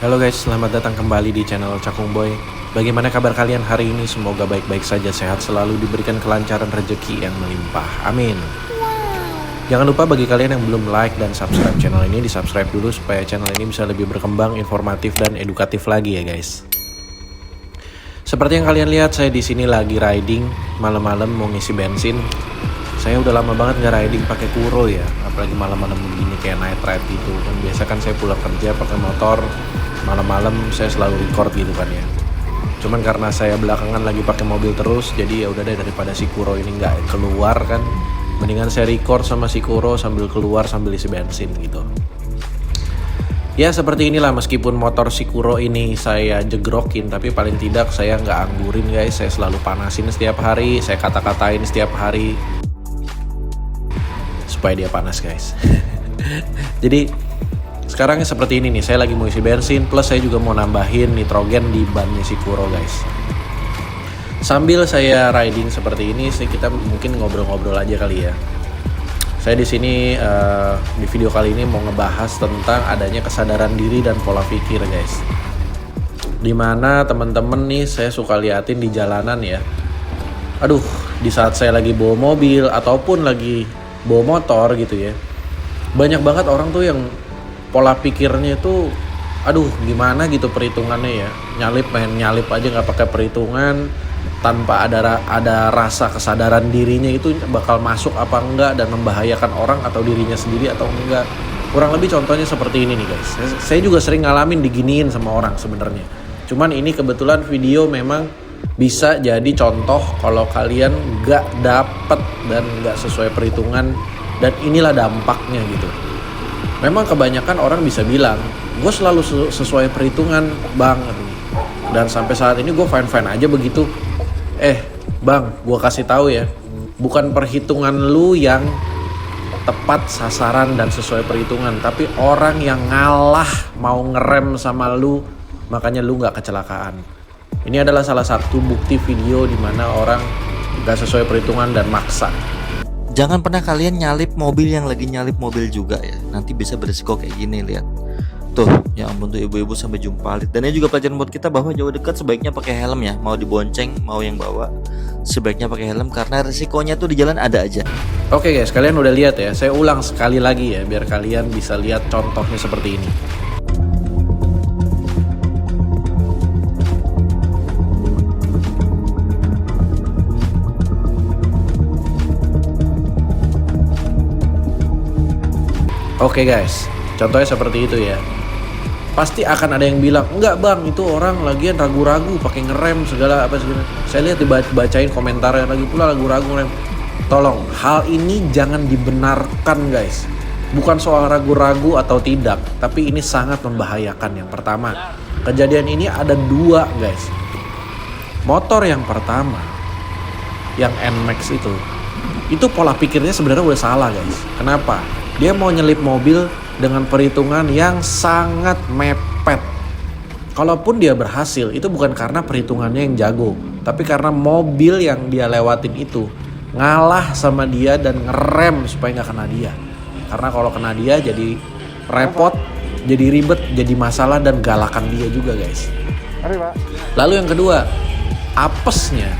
Halo guys, selamat datang kembali di channel Cakung Boy. Bagaimana kabar kalian hari ini? Semoga baik-baik saja, sehat selalu, diberikan kelancaran rezeki yang melimpah. Amin. Jangan lupa bagi kalian yang belum like dan subscribe channel ini, di subscribe dulu supaya channel ini bisa lebih berkembang, informatif dan edukatif lagi ya guys. Seperti yang kalian lihat, saya di sini lagi riding malam-malam mau ngisi bensin. Saya udah lama banget nggak riding pakai Kuro ya, apalagi malam-malam begini kayak night ride gitu. Kan biasa kan saya pulang kerja pakai motor, malam-malam saya selalu record gitu kan ya. Cuman karena saya belakangan lagi pakai mobil terus, jadi ya udah deh, daripada si Kuro ini nggak keluar kan, mendingan saya record sama si Kuro sambil keluar sambil isi bensin gitu. Ya seperti inilah, meskipun motor si Kuro ini saya jegrokin, tapi paling tidak saya nggak anggurin guys. Saya selalu panasin setiap hari, saya kata-katain setiap hari supaya dia panas guys. Jadi sekarang seperti ini nih, saya lagi mau isi bensin, plus saya juga mau nambahin nitrogen di bannya si Kuro guys. Sambil saya riding seperti ini, kita mungkin ngobrol-ngobrol aja kali ya. Saya di sini di video kali ini mau ngebahas tentang adanya kesadaran diri dan pola pikir guys. Dimana temen-temen nih saya suka liatin di jalanan ya. Aduh, di saat saya lagi bawa mobil ataupun lagi bawa motor gitu ya, banyak banget orang tuh yang pola pikirnya itu aduh gimana gitu perhitungannya ya, main nyalip aja nggak pakai perhitungan, tanpa ada rasa kesadaran dirinya itu bakal masuk apa enggak dan membahayakan orang atau dirinya sendiri atau enggak. Kurang lebih contohnya seperti ini nih guys. Saya juga sering ngalamin diginiin sama orang sebenarnya, cuman ini kebetulan video memang bisa jadi contoh kalau kalian gak dapet dan gak sesuai perhitungan, dan inilah dampaknya gitu. Memang kebanyakan orang bisa bilang, gue selalu sesuai perhitungan bang, dan sampai saat ini gue fine-fine aja begitu. Bang, gue kasih tahu ya, bukan perhitungan lu yang tepat sasaran dan sesuai perhitungan, tapi orang yang ngalah mau ngerem sama lu, makanya lu gak kecelakaan. Ini adalah salah satu bukti video di mana orang gak sesuai perhitungan dan maksa. Jangan pernah kalian nyalip mobil yang lagi nyalip mobil juga ya. Nanti bisa beresiko kayak gini, lihat. Tuh, ya ampun tuh ibu-ibu sampai jumpalit. Dan ini juga pelajaran buat kita bahwa jauh dekat sebaiknya pakai helm ya. Mau dibonceng, mau yang bawa, sebaiknya pakai helm karena resikonya tuh di jalan ada aja. Oke guys, kalian udah lihat ya. Saya ulang sekali lagi ya biar kalian bisa lihat contohnya seperti ini. Oke guys, contohnya seperti itu ya. Pasti akan ada yang bilang, enggak bang, itu orang lagian ragu-ragu pakai ngerem segala apa segala. Saya lihat dibacain komentarnya lagi pula ragu-ragu ngerem. Tolong, hal ini jangan dibenarkan guys. Bukan soal ragu-ragu atau tidak, tapi ini sangat membahayakan. Yang pertama, kejadian ini ada dua guys. Motor yang pertama, yang NMAX itu pola pikirnya sebenarnya udah salah guys. Kenapa? Dia mau nyelip mobil dengan perhitungan yang sangat mepet. Kalaupun dia berhasil, itu bukan karena perhitungannya yang jago, tapi karena mobil yang dia lewatin itu ngalah sama dia dan ngerem supaya nggak kena dia. Karena kalau kena dia jadi repot, jadi ribet, jadi masalah dan galakan dia juga guys. Lalu yang kedua, apesnya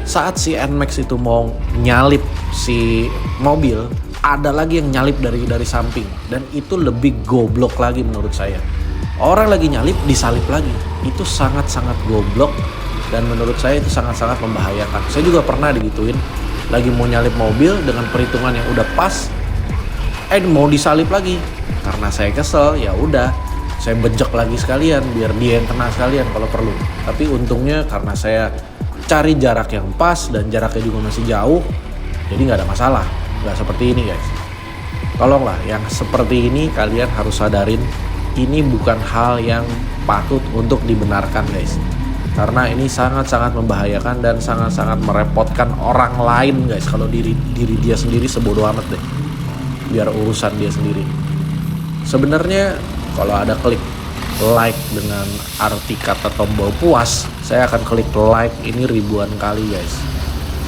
saat si NMAX itu mau nyalip si mobil, ada lagi yang nyalip dari samping, dan itu lebih goblok lagi menurut saya. Orang lagi nyalip disalip lagi, itu sangat-sangat goblok dan menurut saya itu sangat-sangat membahayakan. Saya juga pernah digituin, lagi mau nyalip mobil dengan perhitungan yang udah pas, mau disalip lagi. Karena saya kesel, ya udah saya bejek lagi sekalian biar dia yang kena sekalian kalau perlu. Tapi untungnya karena saya cari jarak yang pas dan jaraknya juga masih jauh, jadi nggak ada masalah. Nggak seperti ini guys. Tolonglah, yang seperti ini kalian harus sadarin, ini bukan hal yang patut untuk dibenarkan guys. Karena ini sangat-sangat membahayakan dan sangat-sangat merepotkan orang lain guys. Kalau diri dia sendiri sebodoh amat deh, biar urusan dia sendiri. Sebenarnya kalau ada klik like dengan arti kata tombol puas, saya akan klik like ini ribuan kali guys.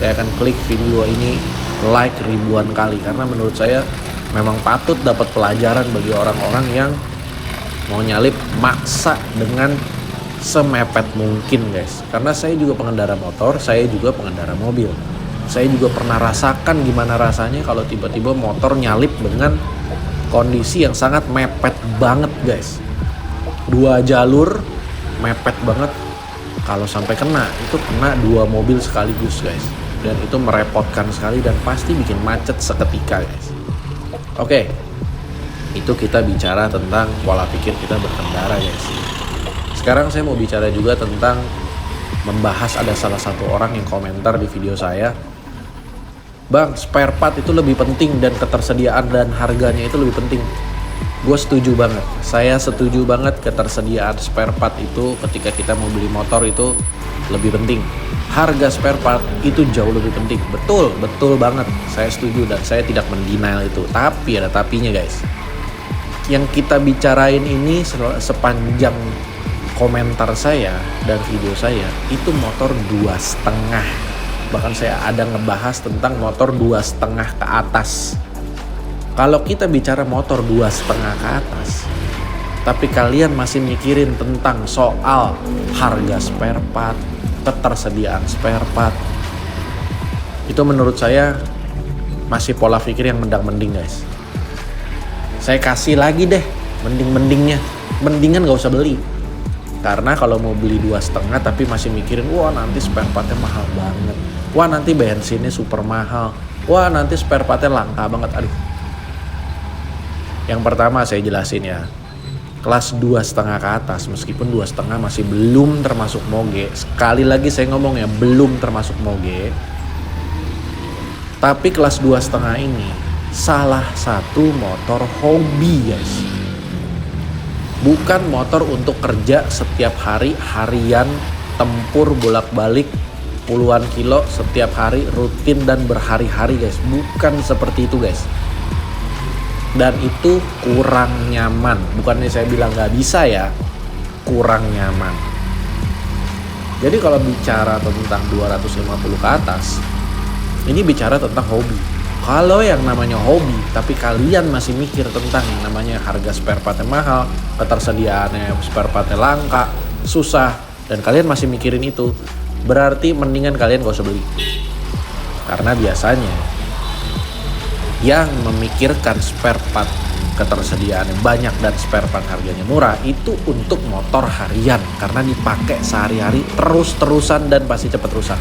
Saya akan klik video ini like ribuan kali, karena menurut saya memang patut dapat pelajaran bagi orang-orang yang mau nyalip maksa dengan semepet mungkin guys. Karena saya juga pengendara motor, saya juga pengendara mobil. Saya juga pernah rasakan gimana rasanya kalau tiba-tiba motor nyalip dengan kondisi yang sangat mepet banget guys. 2 jalur mepet banget. Kalau sampai kena, itu kena 2 mobil sekaligus guys. Dan itu merepotkan sekali dan pasti bikin macet seketika guys. Oke, itu kita bicara tentang pola pikir kita berkendara guys. Sekarang saya mau bicara juga tentang membahas ada salah satu orang yang komentar di video saya, Bang, spare part itu lebih penting dan ketersediaan dan harganya itu lebih penting. Gue setuju banget. Saya setuju banget ketersediaan spare part itu ketika kita mau beli motor itu lebih penting. Harga spare part itu jauh lebih penting. Betul banget. Saya setuju dan saya tidak mendenial itu. Tapi ada tapinya guys. Yang kita bicarain ini sepanjang komentar saya dan video saya itu motor 2,5. Bahkan saya ada ngebahas tentang motor 2,5 ke atas. Kalau kita bicara motor 2,5 ke atas, tapi kalian masih mikirin tentang soal harga spare part, ketersediaan spare part, itu menurut saya masih pola pikir yang mendang-mending guys. Saya kasih lagi deh mending-mendingnya. Mendingan gak usah beli. Karena kalau mau beli 2,5 tapi masih mikirin, wah nanti spare partnya mahal banget, wah nanti bensinnya super mahal, wah nanti spare partnya langka banget. Aduh. Yang pertama saya jelasin ya, kelas 2,5 ke atas, meskipun 2,5 masih belum termasuk moge. Sekali lagi saya ngomong ya, belum termasuk moge. Tapi kelas 2,5 ini salah satu motor hobi guys. Bukan motor untuk kerja setiap hari, harian, tempur bolak-balik puluhan kilo setiap hari, rutin dan berhari-hari guys. Bukan seperti itu guys. Dan itu kurang nyaman. Bukannya saya bilang gak bisa ya, kurang nyaman. Jadi kalau bicara tentang 250 ke atas, ini bicara tentang hobi. Kalau yang namanya hobi, tapi kalian masih mikir tentang yang namanya harga spare partnya mahal, ketersediaannya spare partnya langka, susah, dan kalian masih mikirin itu, berarti mendingan kalian gak usah beli. Karena biasanya yang memikirkan spare part ketersediaannya banyak dan spare part harganya murah itu untuk motor harian, karena dipakai sehari-hari terus-terusan dan pasti cepat rusak.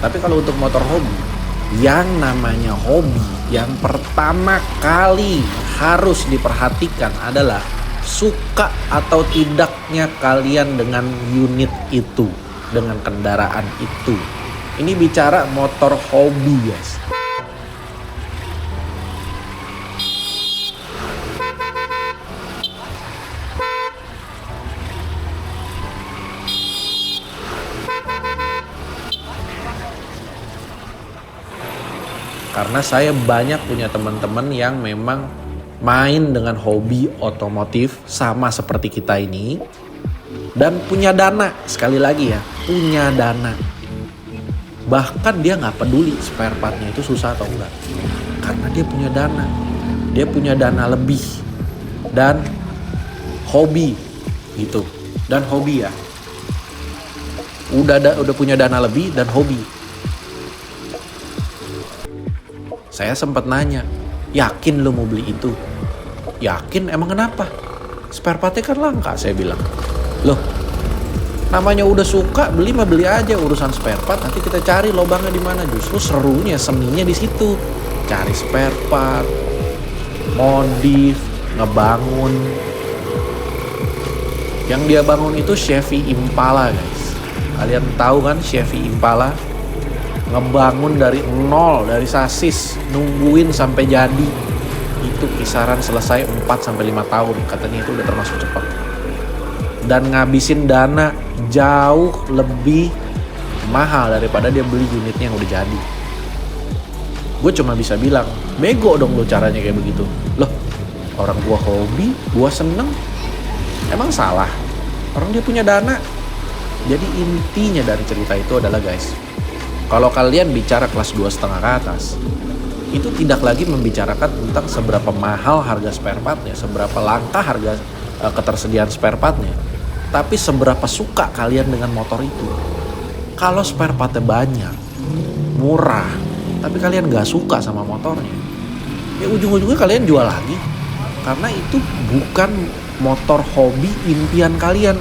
Tapi kalau untuk motor hobi, yang namanya hobi, yang pertama kali harus diperhatikan adalah suka atau tidaknya kalian dengan unit itu, dengan kendaraan itu. Ini bicara motor hobi guys. Karena saya banyak punya teman-teman yang memang main dengan hobi otomotif sama seperti kita ini. Dan punya dana, sekali lagi ya, punya dana. Bahkan dia gak peduli spare partnya itu susah atau enggak. Karena dia punya dana. Dia punya dana lebih. Dan hobi gitu. Dan hobi ya. Udah punya dana lebih dan hobi. Saya sempat nanya, yakin lo mau beli itu? Yakin? Emang kenapa? Spare partnya kan langka, saya bilang. Loh, namanya udah suka, beli mah beli aja. Urusan spare part nanti kita cari lobangnya di mana. Justru serunya, seninya di situ. Cari spare part, modif, ngebangun. Yang dia bangun itu Chevy Impala guys. Kalian tahu kan Chevy Impala? Ngebangun dari nol, dari sasis, nungguin sampai jadi, itu kisaran selesai 4-5 tahun. Katanya itu udah termasuk cepat. Dan ngabisin dana jauh lebih mahal daripada dia beli unitnya yang udah jadi. Gue cuma bisa bilang, bego dong lo caranya kayak begitu. Loh, orang gua hobi, gua seneng, emang salah? Orang dia punya dana. Jadi intinya dari cerita itu adalah guys, kalau kalian bicara kelas 2,5 ke atas, itu tidak lagi membicarakan tentang seberapa mahal harga spare partnya, seberapa langka harga ketersediaan spare partnya, tapi seberapa suka kalian dengan motor itu. Kalau spare partnya banyak, murah, tapi kalian gak suka sama motornya, ya ujung-ujungnya kalian jual lagi. Karena itu bukan motor hobi impian kalian.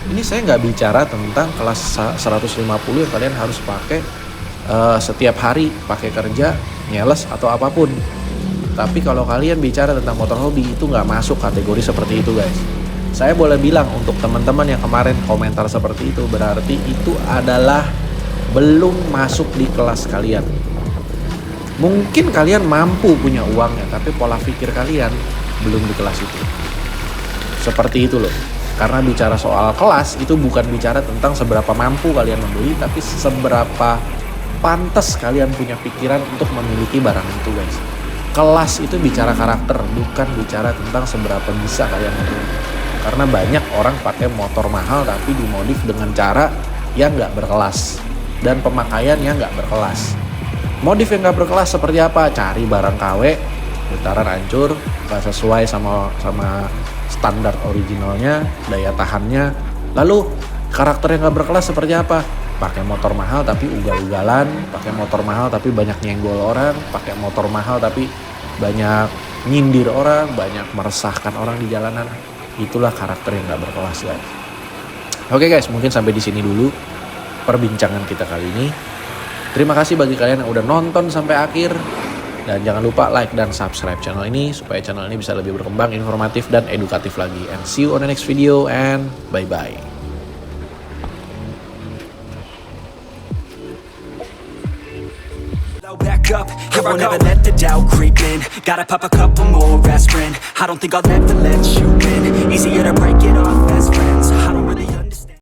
Ini saya nggak bicara tentang kelas 150 yang kalian harus pakai setiap hari, pakai kerja, nyeles atau apapun. Tapi kalau kalian bicara tentang motor hobi, itu nggak masuk kategori seperti itu guys. Saya boleh bilang untuk teman-teman yang kemarin komentar seperti itu, berarti itu adalah belum masuk di kelas kalian. Mungkin kalian mampu punya uangnya, tapi pola pikir kalian belum di kelas itu. Seperti itu loh. Karena bicara soal kelas itu bukan bicara tentang seberapa mampu kalian membeli, tapi seberapa pantas kalian punya pikiran untuk memiliki barang itu guys. Kelas itu bicara karakter, bukan bicara tentang seberapa bisa kalian membeli. Karena banyak orang pakai motor mahal tapi dimodif dengan cara yang nggak berkelas dan pemakaian yang nggak berkelas. Modif yang nggak berkelas seperti apa? Cari barang KW, getaran hancur, nggak sesuai sama standar originalnya, daya tahannya. Lalu karakter yang nggak berkelas seperti apa? Pakai motor mahal tapi ugal-ugalan, pakai motor mahal tapi banyak nyenggol orang, pakai motor mahal tapi banyak nyindir orang, banyak meresahkan orang di jalanan. Itulah karakter yang gak berkelas guys. Oke guys, mungkin sampai di sini dulu perbincangan kita kali ini. Terima kasih bagi kalian yang udah nonton sampai akhir. Dan jangan lupa like dan subscribe channel ini supaya channel ini bisa lebih berkembang, informatif dan edukatif lagi. And see you on the next video and bye-bye. Back up, here I never let the doubt creep in. Gotta pop a couple more aspirin. I don't think I'll ever let you in.